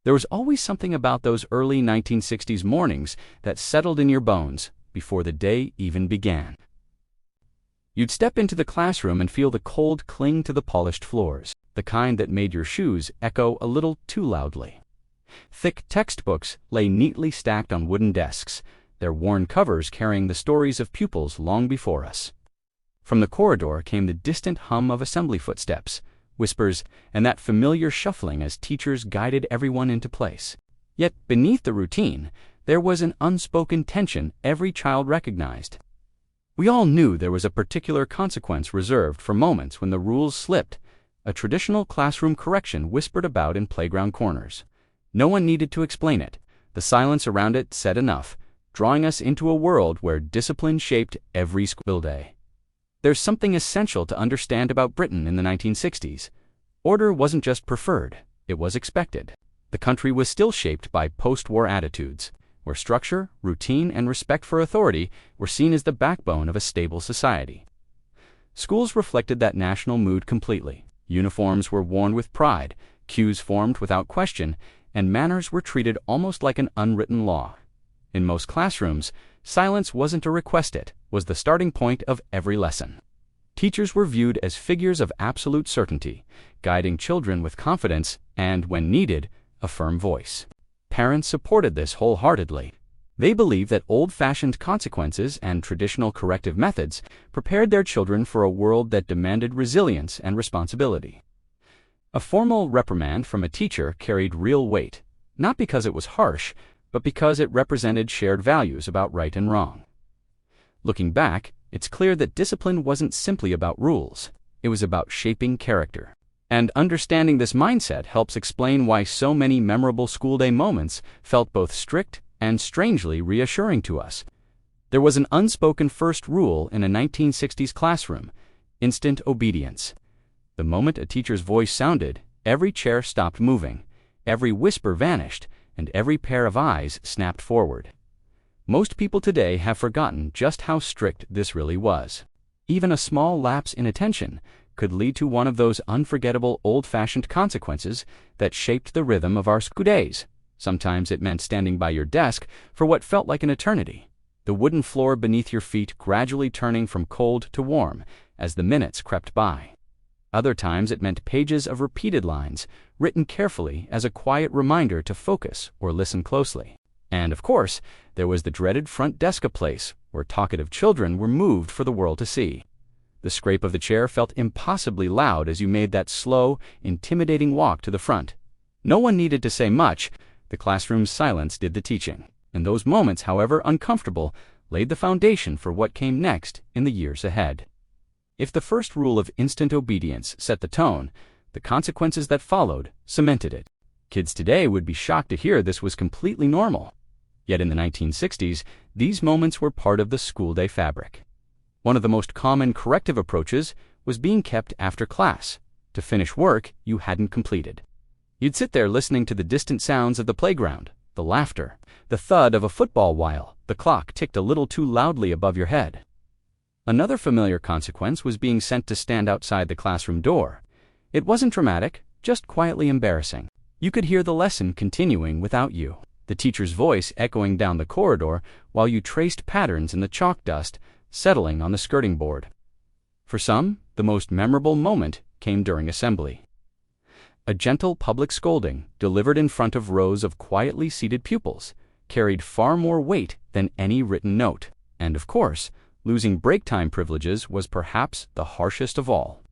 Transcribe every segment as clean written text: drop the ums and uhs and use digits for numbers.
There was always something about those early 1960s mornings that settled in your bones before the day even began. You'd step into the classroom and feel the cold cling to the polished floors, the kind that made your shoes echo a little too loudly. Thick textbooks lay neatly stacked on wooden desks, their worn covers carrying the stories of pupils long before us. From the corridor came the distant hum of assembly footsteps, whispers, and that familiar shuffling as teachers guided everyone into place. Yet beneath the routine, there was an unspoken tension every child recognized. We all knew there was a particular consequence reserved for moments when the rules slipped, a traditional classroom correction whispered about in playground corners. No one needed to explain it. The silence around it said enough, drawing us into a world where discipline shaped every school day. There's something essential to understand about Britain in the 1960s. Order wasn't just preferred, it was expected. The country was still shaped by post-war attitudes, where structure, routine, and respect for authority were seen as the backbone of a stable society. Schools reflected that national mood completely. Uniforms were worn with pride, cues formed without question, and manners were treated almost like an unwritten law. In most classrooms, silence wasn't a request, it was the starting point of every lesson. Teachers were viewed as figures of absolute certainty, guiding children with confidence and, when needed, a firm voice. Parents supported this wholeheartedly. They believed that old-fashioned consequences and traditional corrective methods prepared their children for a world that demanded resilience and responsibility. A formal reprimand from a teacher carried real weight, not because it was harsh, but because it represented shared values about right and wrong. Looking back, it's clear that discipline wasn't simply about rules. It was about shaping character. And understanding this mindset helps explain why so many memorable school day moments felt both strict and strangely reassuring to us. There was an unspoken first rule in a 1960s classroom: instant obedience. The moment a teacher's voice sounded, every chair stopped moving, every whisper vanished, and every pair of eyes snapped forward. Most people today have forgotten just how strict this really was. Even a small lapse in attention could lead to one of those unforgettable old-fashioned consequences that shaped the rhythm of our school days. Sometimes it meant standing by your desk for what felt like an eternity, the wooden floor beneath your feet gradually turning from cold to warm as the minutes crept by. Other times it meant pages of repeated lines, written carefully as a quiet reminder to focus or listen closely. And, of course, there was the dreaded front desk, a place where talkative children were moved for the world to see. The scrape of the chair felt impossibly loud as you made that slow, intimidating walk to the front. No one needed to say much. The classroom's silence did the teaching. And those moments, however uncomfortable, laid the foundation for what came next in the years ahead. If the first rule of instant obedience set the tone, the consequences that followed cemented it. Kids today would be shocked to hear this was completely normal. Yet in the 1960s, these moments were part of the school day fabric. One of the most common corrective approaches was being kept after class to finish work you hadn't completed. You'd sit there listening to the distant sounds of the playground, the laughter, the thud of a football while the clock ticked a little too loudly above your head. Another familiar consequence was being sent to stand outside the classroom door. It wasn't dramatic, just quietly embarrassing. You could hear the lesson continuing without you, the teacher's voice echoing down the corridor while you traced patterns in the chalk dust settling on the skirting board. For some, the most memorable moment came during assembly. A gentle public scolding, delivered in front of rows of quietly seated pupils, carried far more weight than any written note. And of course, losing break time privileges was perhaps the harshest of all.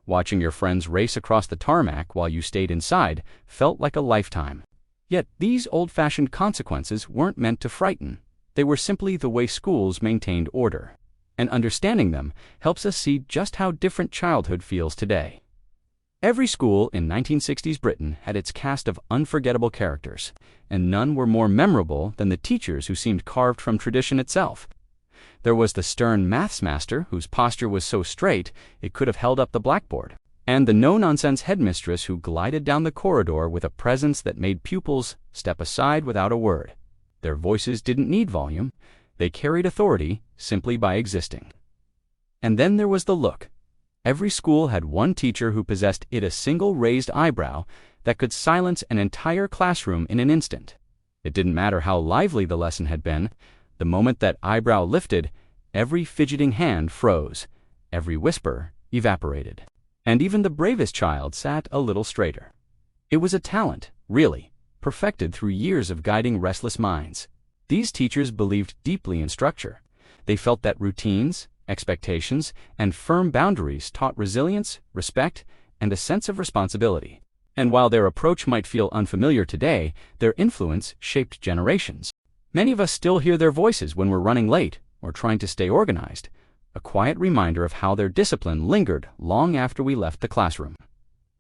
Watching your friends race across the tarmac while you stayed inside felt like a lifetime. Yet these old-fashioned consequences weren't meant to frighten. They were simply the way schools maintained order. And understanding them helps us see just how different childhood feels today. Every school in 1960s Britain had its cast of unforgettable characters, and none were more memorable than the teachers who seemed carved from tradition itself. There was the stern maths master whose posture was so straight it could have held up the blackboard, and the no-nonsense headmistress who glided down the corridor with a presence that made pupils step aside without a word. Their voices didn't need volume. They carried authority simply by existing. And then there was the look. Every school had one teacher who possessed a single raised eyebrow that could silence an entire classroom in an instant. It didn't matter how lively the lesson had been. The moment that eyebrow lifted, every fidgeting hand froze, every whisper evaporated. And even the bravest child sat a little straighter. It was a talent, really, perfected through years of guiding restless minds. These teachers believed deeply in structure. They felt that routines, expectations, and firm boundaries taught resilience, respect, and a sense of responsibility. And while their approach might feel unfamiliar today, their influence shaped generations. Many of us still hear their voices when we're running late or trying to stay organized, a quiet reminder of how their discipline lingered long after we left the classroom.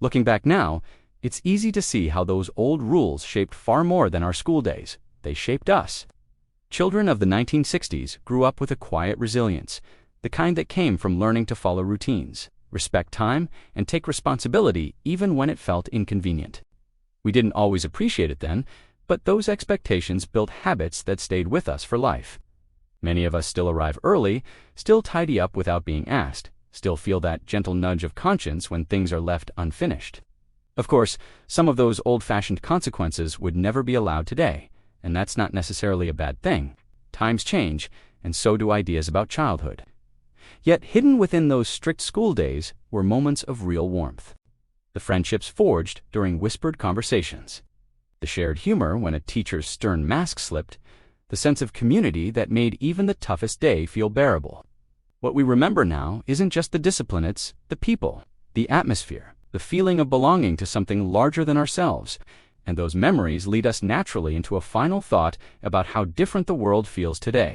Looking back now, it's easy to see how those old rules shaped far more than our school days. They shaped us. Children of the 1960s grew up with a quiet resilience, the kind that came from learning to follow routines, respect time, and take responsibility even when it felt inconvenient. We didn't always appreciate it then, but those expectations built habits that stayed with us for life. Many of us still arrive early, still tidy up without being asked, still feel that gentle nudge of conscience when things are left unfinished. Of course, some of those old-fashioned consequences would never be allowed today, and that's not necessarily a bad thing. Times change, and so do ideas about childhood. Yet hidden within those strict school days were moments of real warmth. The friendships forged during whispered conversations, the shared humor when a teacher's stern mask slipped, the sense of community that made even the toughest day feel bearable. What we remember now isn't just the discipline, it's the people, the atmosphere, the feeling of belonging to something larger than ourselves, and those memories lead us naturally into a final thought about how different the world feels today.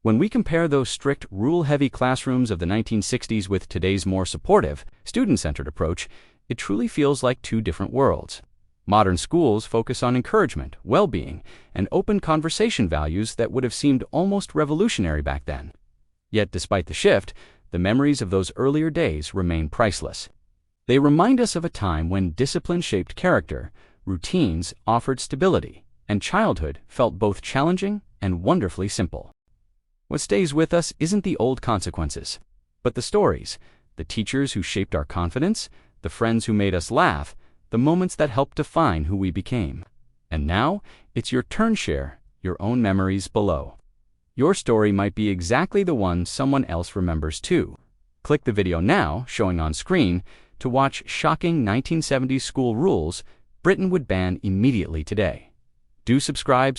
When we compare those strict, rule-heavy classrooms of the 1960s with today's more supportive, student-centered approach, it truly feels like two different worlds. Modern schools focus on encouragement, well-being, and open conversation values that would have seemed almost revolutionary back then. Yet despite the shift, the memories of those earlier days remain priceless. They remind us of a time when discipline shaped character, routines offered stability, and childhood felt both challenging and wonderfully simple. What stays with us isn't the old consequences, but the stories, the teachers who shaped our confidence, the friends who made us laugh, the moments that helped define who we became. And now, it's your turn to share your own memories below. Your story might be exactly the one someone else remembers too. Click the video now, showing on screen, to watch shocking 1970s school rules Britain would ban immediately today. Do subscribe.